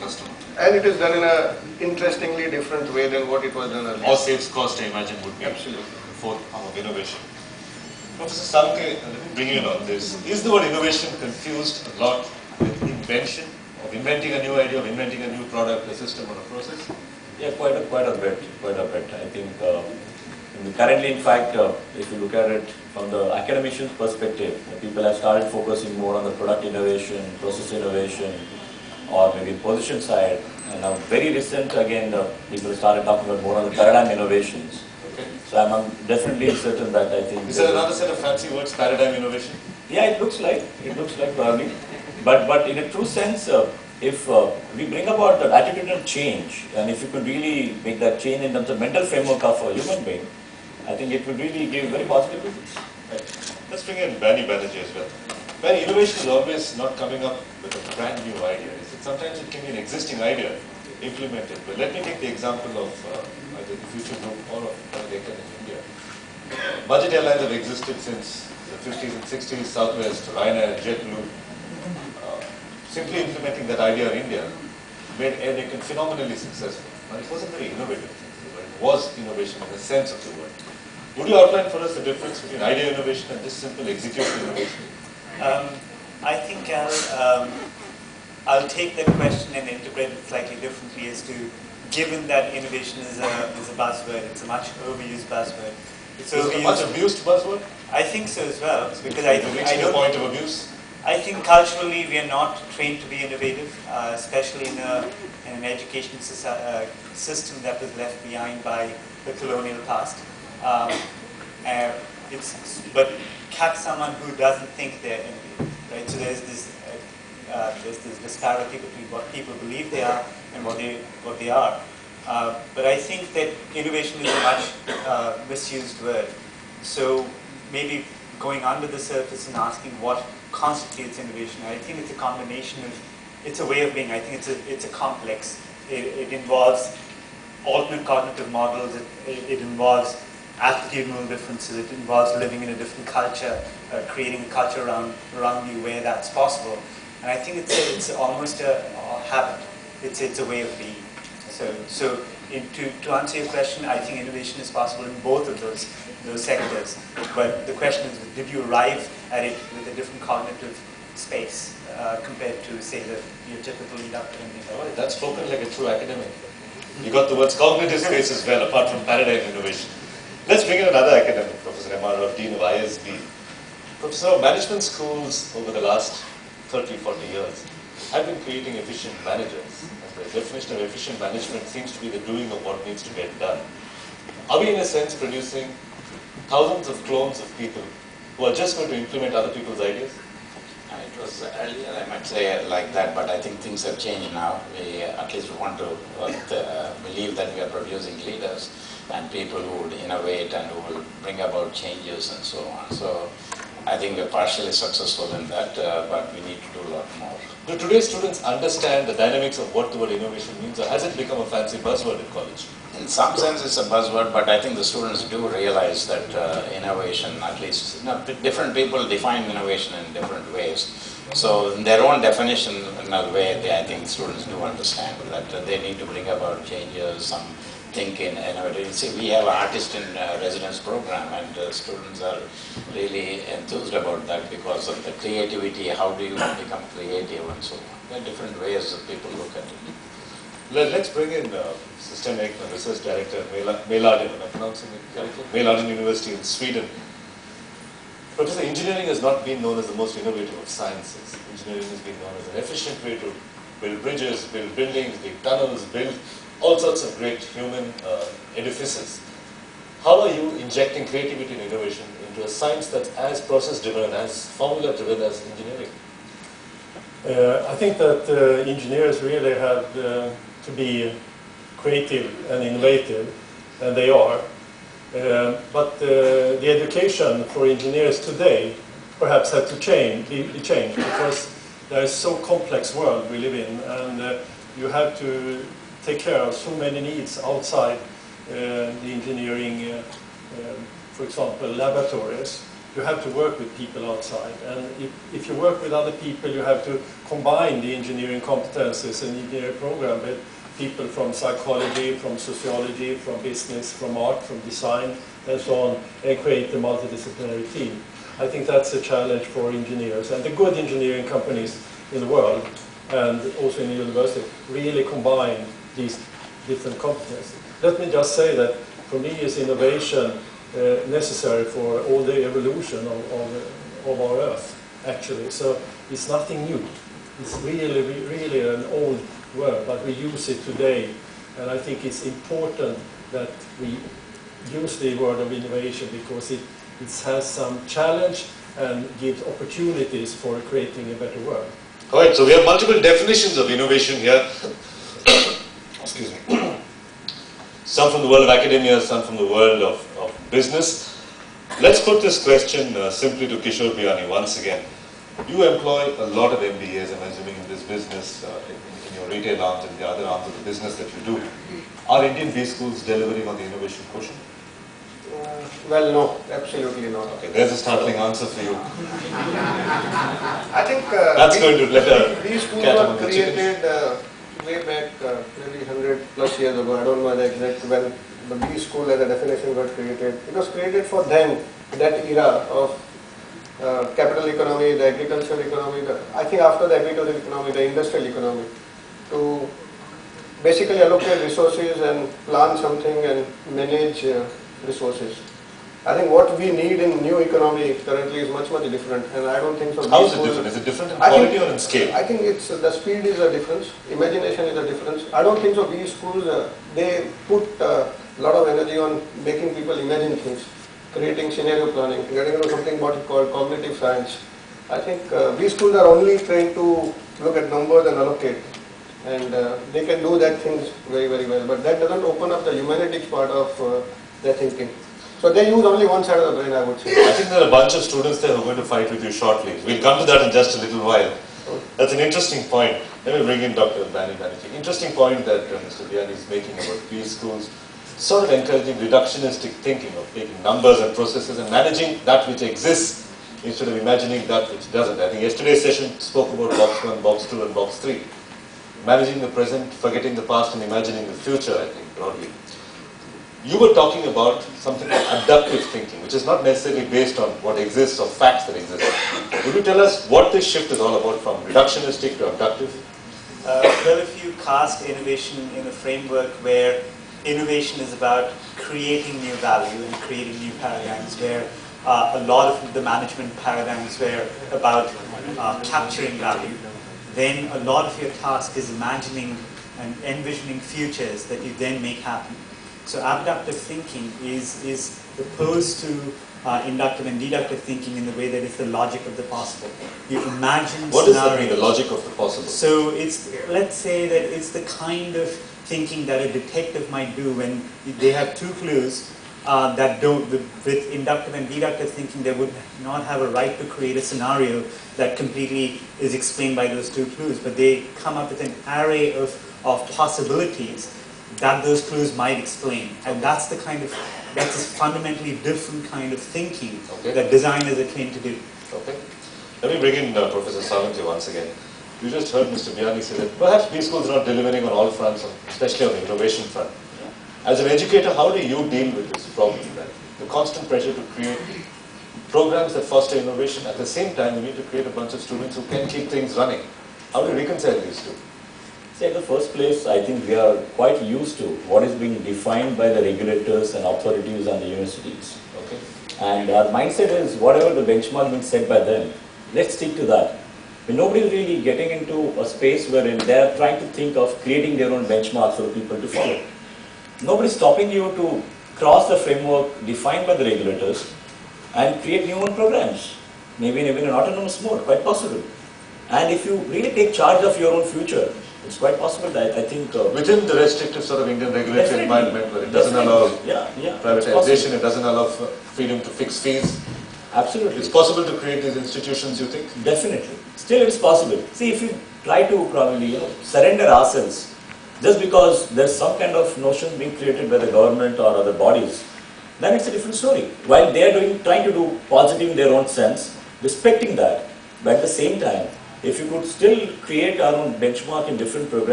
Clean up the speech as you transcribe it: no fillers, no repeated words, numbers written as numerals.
customer. And it is done in a interestingly different way than what it was done earlier. Or saves cost, I imagine, would be absolutely the fourth arm of innovation. Professor Samke, let me bring you in on this. Is the word innovation confused a lot with invention, of inventing a new idea, of inventing a new product, a system, or a process? Yeah, quite a bit. I think currently, in fact, if you look at it from the academician's perspective, people have started focusing more on the product innovation, process innovation, or maybe position side. And now, very recent, again, people started talking about more on the paradigm innovations. Okay. So I'm definitely certain that I think. Is there another set of fancy words, paradigm innovation? Yeah, it looks like probably, but in a true sense, if we bring about that attitudinal change, and if you could really make that change in terms of mental framework of a human being, I think it would really give very positive results. Right. Let's bring in Banerjee as well. Banny, innovation is always not coming up with a brand new idea. Sometimes it can be an existing idea implemented. But let me take the example of either the future group or of Ekman in India. Budget airlines have existed since the 50s and 60s, Southwest, Ryanair, JetBlue. Simply implementing that idea in India made Air Ekman phenomenally successful. But it wasn't very innovative. It was innovation in the sense of the word. Would you outline for us the difference between idea innovation and just simple execution innovation? I think I'll take that question and interpret it slightly differently as to, given that innovation is a buzzword, it's a much overused buzzword. It's a much abused buzzword? I think so as well, because I don't. Point of abuse? I think culturally we are not trained to be innovative, especially in an education system that was left behind by the colonial past. But catch someone who doesn't think they're innovative, right? So there's this disparity between what people believe they are and what they are. But I think that innovation is a much misused word. So maybe going under the surface and asking what constitutes innovation, I think it's a combination of, it's a way of being. I think it's a complex. It involves alternate cognitive models. It involves attitudinal differences. It involves living in a different culture, creating a culture around you where that's possible. And I think it's almost a habit. It's a way of being. So to answer your question, I think innovation is possible in both of those sectors. But the question is, did you arrive at it with a different cognitive space compared to, say, your typical inductive and things like that? That's spoken like a true academic. You got the words cognitive space as well, apart from paradigm innovation. Let's bring in another academic, Professor M Rammohan Rao, Dean of ISB. Professor, management schools over the last 30, 40 years have been creating efficient managers. And the definition of efficient management seems to be the doing of what needs to get done. Are we, in a sense, producing thousands of clones of people who are just going to implement other people's ideas? It was earlier, I might say, like that, but I think things have changed now. We at least want to believe that we are producing leaders and people who would innovate and who will bring about changes and so on. So I think we're partially successful in that, but we need to do a lot more. Do today's students understand the dynamics of what the word innovation means, or has it become a fancy buzzword in college? In some sense it's a buzzword, but I think the students do realize that innovation, at least, different people define innovation in different ways. So in their own definition, in a way, I think students do understand that they need to bring about changes, some thinking, innovative. See, we have an artist in residence program, and students are really enthused about that because of the creativity. How do you become creative and so on? There are different ways that people look at it. Let's bring in Sten, Research Director at Malardalen. Am I pronouncing it correctly? Malardalen University in Sweden. Professor, engineering has not been known as the most innovative of sciences. Engineering has been known as an efficient way to build bridges, build buildings, build tunnels, build all sorts of great human edifices. How are you injecting creativity and innovation into a science that's as process-driven, as formula-driven as engineering? I think that engineers really have to be creative and innovative, and they are. But the education for engineers today perhaps had to be changed because there is so complex world we live in, and you have to take care of so many needs outside the engineering, for example, laboratories. you have to work with people outside. And if you work with other people, you have to combine the engineering competences and engineering program with people from psychology, from sociology, from business, from art, from design, and so on, and create a multidisciplinary team. I think that's a challenge for engineers. And the good engineering companies in the world, and also in the university, really combine these different competencies. Let me just say that for me is innovation necessary for all the evolution of our Earth, actually. So it's nothing new. It's really an old word, but we use it today. And I think it's important that we use the word of innovation because it has some challenge and gives opportunities for creating a better world. All right, so we have multiple definitions of innovation here. Excuse me. Some from the world of academia, some from the world of business. Let's put this question simply to Kishore Biyani once again. You employ a lot of MBAs, I'm assuming, in this business, in your retail arms and the other arms of the business that you do. Are Indian B schools delivering on the innovation quotient? Well, no, absolutely not. Okay, there's a startling answer for you. I think that's going to let these schools cat were among the created way back maybe 100 plus years ago. I don't know the exact when the B school as a definition got created. It was created for then, that era of capital economy, the agricultural economy, I think after the agricultural economy, the industrial economy, to basically allocate resources and plan something and manage resources. I think what we need in new economy currently is much different, and I don't think so. How is it different? Is it different in quality or in scale? I think it's the speed is a difference, imagination is a difference. I don't think so. These schools they put a lot of energy on making people imagine things, creating scenario planning, getting into something what is called cognitive science. I think these schools are only trained to look at numbers and allocate, and they can do that things very well. But that doesn't open up the humanities part of their thinking. So they use only one side of the brain, I would say. I think there are a bunch of students there who are going to fight with you shortly. We'll come to that in just a little while. That's an interesting point. Let me bring in Dr. Banny. Interesting point that Mr. Biyani is making about B schools, sort of encouraging reductionistic thinking of taking numbers and processes and managing that which exists instead of imagining that which doesn't. I think yesterday's session spoke about box 1, box 2 and box 3. Managing the present, forgetting the past and imagining the future, I think, broadly. You were talking about something like abductive thinking, which is not necessarily based on what exists or facts that exist. Would you tell us what this shift is all about, from reductionistic to abductive? Well, if you cast innovation in a framework where innovation is about creating new value and creating new paradigms, where a lot of the management paradigms were about capturing value, then a lot of your task is imagining and envisioning futures that you then make happen. So abductive thinking is opposed to inductive and deductive thinking in the way that it's the logic of the possible. You imagine what scenarios. Does that mean, the logic of the possible? So it's, let's say that it's the kind of thinking that a detective might do when they have two clues that don't, with inductive and deductive thinking, they would not have a right to create a scenario that completely is explained by those two clues, but they come up with an array of possibilities that those clues might explain. And that's the kind of, that's a fundamentally different kind of thinking that designers are trained to do. Okay. Let me bring in Professor Salanti once again. You just heard Mr. Biyani say that perhaps B schools are not delivering on all fronts, especially on the innovation front. As an educator, how do you deal with this problem? That the constant pressure to create programs that foster innovation, at the same time you need to create a bunch of students who can keep things running. How do you reconcile these two? See, in the first place, I think we are quite used to what is being defined by the regulators and authorities and the universities. Okay. And our mindset is whatever the benchmark being set by them, let's stick to that. But nobody is really getting into a space wherein they are trying to think of creating their own benchmarks for people to follow. Nobody is stopping you to cross the framework defined by the regulators and create new own programs. Maybe in an autonomous mode, quite possible. And if you really take charge of your own future, it's quite possible that I think... within the restrictive sort of Indian regulatory environment where it doesn't allow privatization, it doesn't allow freedom to fix fees. Absolutely. It's possible to create these institutions, you think? Definitely. Still it's possible. See, if you try to probably surrender ourselves, just because there's some kind of notion being created by the government or other bodies, then it's a different story. While they are trying to do positive in their own sense, respecting that, but at the same time, if you could still create our own benchmark in different programs,